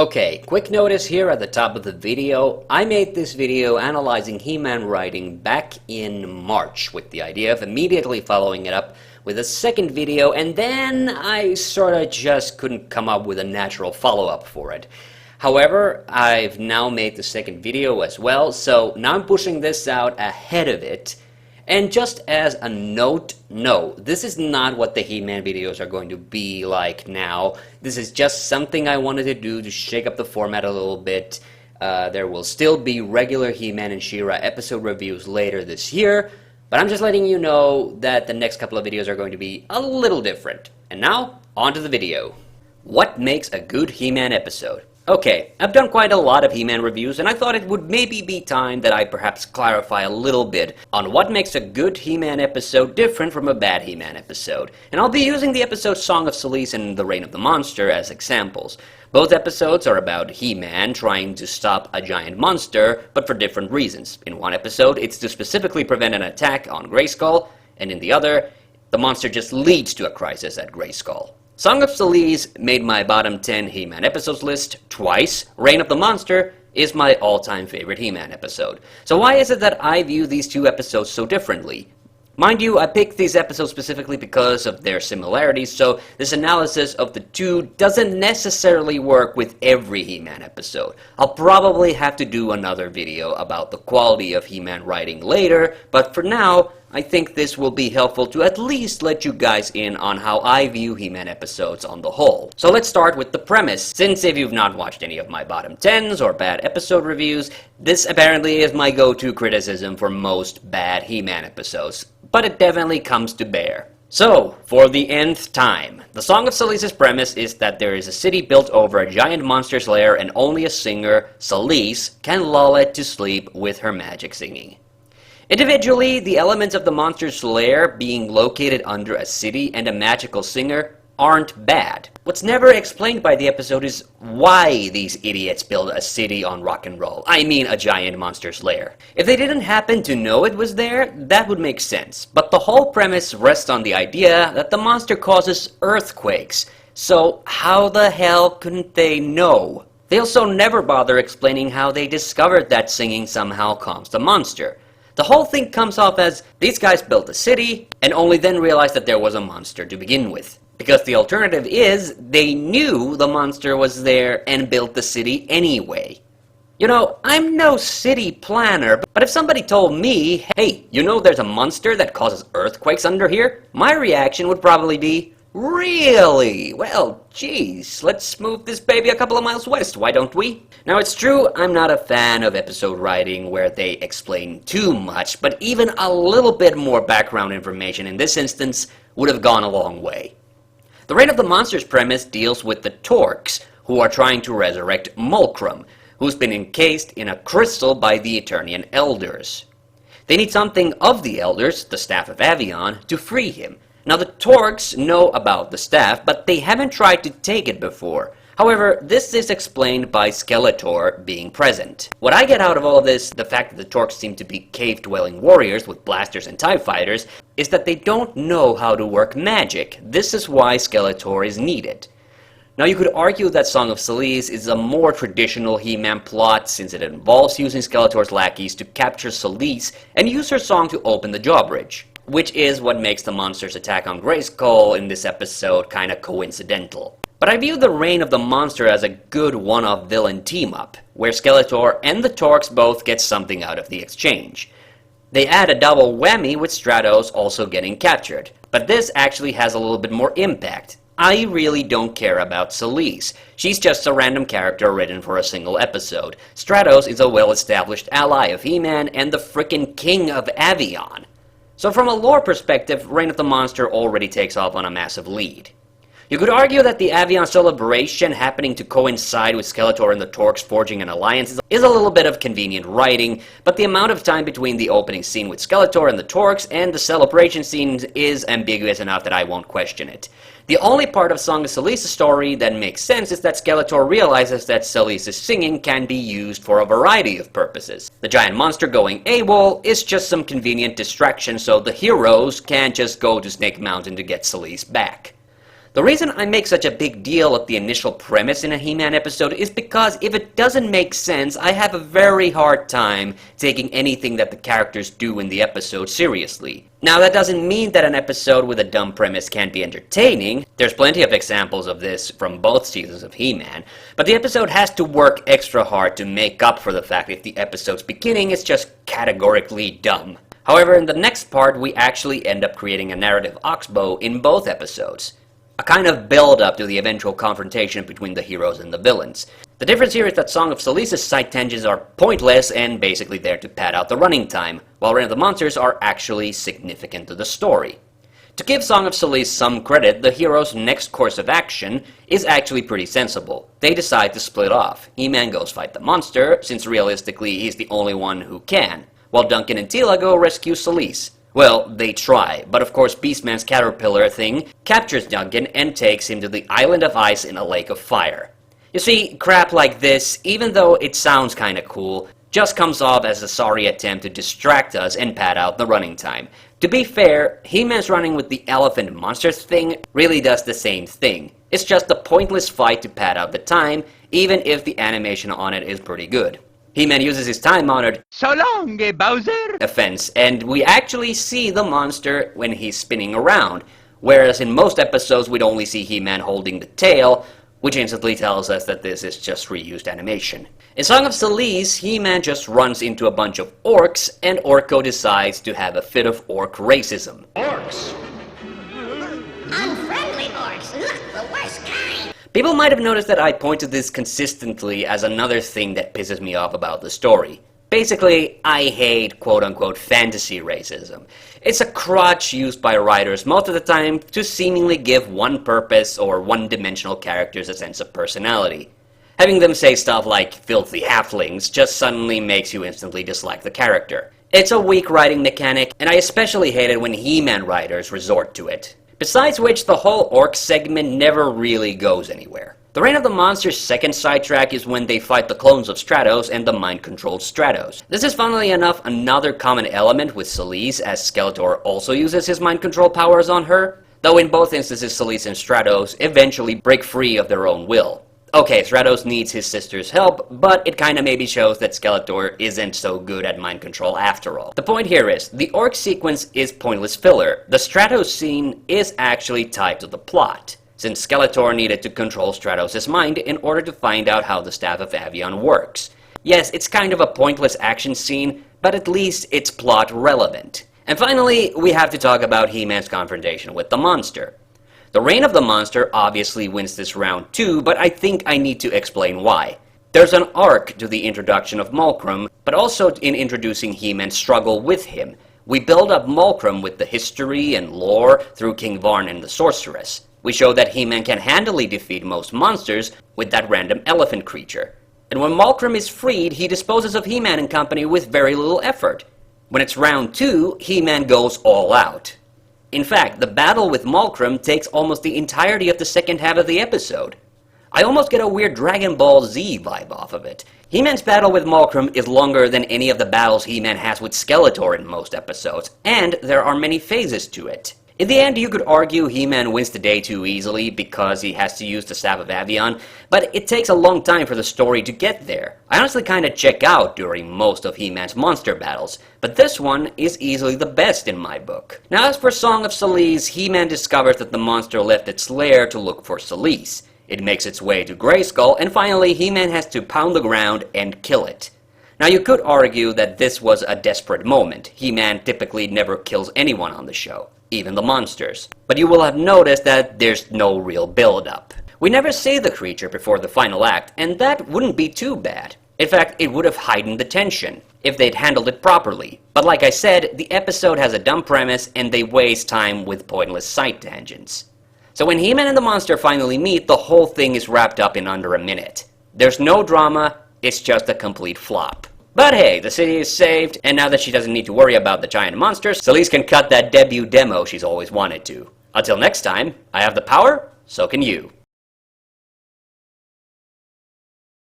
Okay, quick notice here at the top of the video. I made this video analyzing He-Man writing back in March with the idea of immediately following it up with a second video, and then I sorta just couldn't come up with a natural follow-up for it. However, I've now made the second video as well, so now I'm pushing this out ahead of it. And just as a note, no, this is not what the He-Man videos are going to be like now. This is just something I wanted to do to shake up the format a little bit. There will still be regular He-Man and She-Ra episode reviews later this year, but I'm just letting you know that the next couple of videos are going to be a little different. And now, on to the video. What makes a good He-Man episode? Okay, I've done quite a lot of He-Man reviews, and I thought it would maybe be time that I perhaps clarify a little bit on what makes a good He-Man episode different from a bad He-Man episode. And I'll be using the episodes Song of Salice and The Reign of the Monster as examples. Both episodes are about He-Man trying to stop a giant monster, but for different reasons. In one episode, it's to specifically prevent an attack on Grayskull, and in the other, the monster just leads to a crisis at Grayskull. Song of Salice made my bottom 10 He-Man episodes list twice. Reign of the Monster is my all-time favorite He-Man episode. So why is it that I view these two episodes so differently? Mind you, I picked these episodes specifically because of their similarities, so this analysis of the two doesn't necessarily work with every He-Man episode. I'll probably have to do another video about the quality of He-Man writing later, but for now, I think this will be helpful to at least let you guys in on how I view He-Man episodes on the whole. So let's start with the premise, since if you've not watched any of my bottom 10s or bad episode reviews, this apparently is my go-to criticism for most bad He-Man episodes, but it definitely comes to bear. So, for the nth time, the Song of Salice's premise is that there is a city built over a giant monster's lair and only a singer, Salice, can lull it to sleep with her magic singing. Individually, the elements of the monster's lair being located under a city and a magical singer aren't bad. What's never explained by the episode is why these idiots build a city on rock and roll. I mean a giant monster's lair. If they didn't happen to know it was there, that would make sense. But the whole premise rests on the idea that the monster causes earthquakes. So how the hell couldn't they know? They also never bother explaining how they discovered that singing somehow calms the monster. The whole thing comes off as, these guys built a city, and only then realized that there was a monster to begin with. Because the alternative is, they knew the monster was there and built the city anyway. You know, I'm no city planner, but if somebody told me, hey, you know there's a monster that causes earthquakes under here? My reaction would probably be, really? Well, geez, let's move this baby a couple of miles west, why don't we? Now, it's true I'm not a fan of episode writing where they explain too much, but even a little bit more background information in this instance would have gone a long way. The Reign of the Monster's premise deals with the Torks, who are trying to resurrect Mulcrum, who's been encased in a crystal by the Eternian Elders. They need something of the Elders, the Staff of Avion, to free him. Now, the Torks know about the staff, but they haven't tried to take it before. However, this is explained by Skeletor being present. What I get out of all of this, the fact that the Torks seem to be cave-dwelling warriors with blasters and TIE fighters, is that they don't know how to work magic. This is why Skeletor is needed. Now, you could argue that Song of Salice is a more traditional He-Man plot, since it involves using Skeletor's lackeys to capture Salice and use her song to open the drawbridge, which is what makes the monster's attack on Grayskull in this episode kinda coincidental. But I view the Reign of the Monster as a good one-off villain team-up, where Skeletor and the Torks both get something out of the exchange. They add a double whammy with Stratos also getting captured, but this actually has a little bit more impact. I really don't care about Salice. She's just a random character written for a single episode. Stratos is a well-established ally of He-Man and the frickin' king of Avion. So from a lore perspective, Reign of the Monster already takes off on a massive lead. You could argue that the Avion celebration happening to coincide with Skeletor and the Torks forging an alliance is a little bit of convenient writing, but the amount of time between the opening scene with Skeletor and the Torks and the celebration scenes is ambiguous enough that I won't question it. The only part of Song of Salice's story that makes sense is that Skeletor realizes that Salice's singing can be used for a variety of purposes. The giant monster going AWOL is just some convenient distraction so the heroes can't just go to Snake Mountain to get Salice back. The reason I make such a big deal of the initial premise in a He-Man episode is because if it doesn't make sense, I have a very hard time taking anything that the characters do in the episode seriously. Now, that doesn't mean that an episode with a dumb premise can't be entertaining. There's plenty of examples of this from both seasons of He-Man, but the episode has to work extra hard to make up for the fact if the episode's beginning is just categorically dumb. However, in the next part, we actually end up creating a narrative oxbow in both episodes. A kind of build-up to the eventual confrontation between the heroes and the villains. The difference here is that Song of Salice's side tangents are pointless and basically there to pad out the running time, while Reign of the Monsters are actually significant to the story. To give Song of Salice some credit, the heroes' next course of action is actually pretty sensible. They decide to split off. He-Man goes fight the monster, since realistically he's the only one who can, while Duncan and Teela go rescue Salice. Well, they try, but of course Beastman's caterpillar thing captures Duncan and takes him to the island of ice in a lake of fire. You see, crap like this, even though it sounds kinda cool, just comes off as a sorry attempt to distract us and pad out the running time. To be fair, He-Man's running with the elephant monster thing really does the same thing. It's just a pointless fight to pad out the time, even if the animation on it is pretty good. He-Man uses his time-honored "So long, Bowser" offense, and we actually see the monster when he's spinning around, whereas in most episodes we'd only see He-Man holding the tail, which instantly tells us that this is just reused animation. In Song of Salice, He-Man just runs into a bunch of orcs, and Orko decides to have a fit of orc racism. Orcs! Unfriendly orcs, look, the worst kind! People might have noticed that I point to this consistently as another thing that pisses me off about the story. Basically, I hate quote-unquote fantasy racism. It's a crutch used by writers most of the time to seemingly give one purpose or one-dimensional characters a sense of personality. Having them say stuff like filthy halflings just suddenly makes you instantly dislike the character. It's a weak writing mechanic, and I especially hate it when He-Man writers resort to it. Besides which, the whole orc segment never really goes anywhere. The Reign of the Monsters' second sidetrack is when they fight the clones of Stratos and the mind-controlled Stratos. This is funnily enough another common element with Salice, as Skeletor also uses his mind control powers on her, though in both instances Salice and Stratos eventually break free of their own will. Okay, Stratos needs his sister's help, but it kinda maybe shows that Skeletor isn't so good at mind control after all. The point here is, the orc sequence is pointless filler. The Stratos scene is actually tied to the plot, since Skeletor needed to control Stratos' mind in order to find out how the Staff of Avion works. Yes, it's kind of a pointless action scene, but at least it's plot relevant. And finally, we have to talk about He-Man's confrontation with the monster. The Reign of the Monster obviously wins this round too, but I think I need to explain why. There's an arc to the introduction of Mulcrum, but also in introducing He-Man's struggle with him. We build up Mulcrum with the history and lore through King Varn and the Sorceress. We show that He-Man can handily defeat most monsters with that random elephant creature. And when Mulcrum is freed, he disposes of He-Man and company with very little effort. When it's round 2, He-Man goes all out. In fact, the battle with Mulcrum takes almost the entirety of the second half of the episode. I almost get a weird Dragon Ball Z vibe off of it. He-Man's battle with Mulcrum is longer than any of the battles He-Man has with Skeletor in most episodes, and there are many phases to it. In the end, you could argue He-Man wins the day too easily because he has to use the Staff of Avion, but it takes a long time for the story to get there. I honestly kinda check out during most of He-Man's monster battles, but this one is easily the best in my book. Now as for Song of Salice, He-Man discovers that the monster left its lair to look for Salice. It makes its way to Grayskull, and finally He-Man has to pound the ground and kill it. Now you could argue that this was a desperate moment. He-Man typically never kills anyone on the show, even the monsters. But you will have noticed that there's no real build-up. We never see the creature before the final act, and that wouldn't be too bad. In fact, it would have heightened the tension, if they'd handled it properly. But like I said, the episode has a dumb premise, and they waste time with pointless side tangents. So when He-Man and the monster finally meet, the whole thing is wrapped up in under a minute. There's no drama, it's just a complete flop. But hey, the city is saved, and now that she doesn't need to worry about the giant monsters, Salice can cut that debut demo she's always wanted to. Until next time, I have the power, so can you.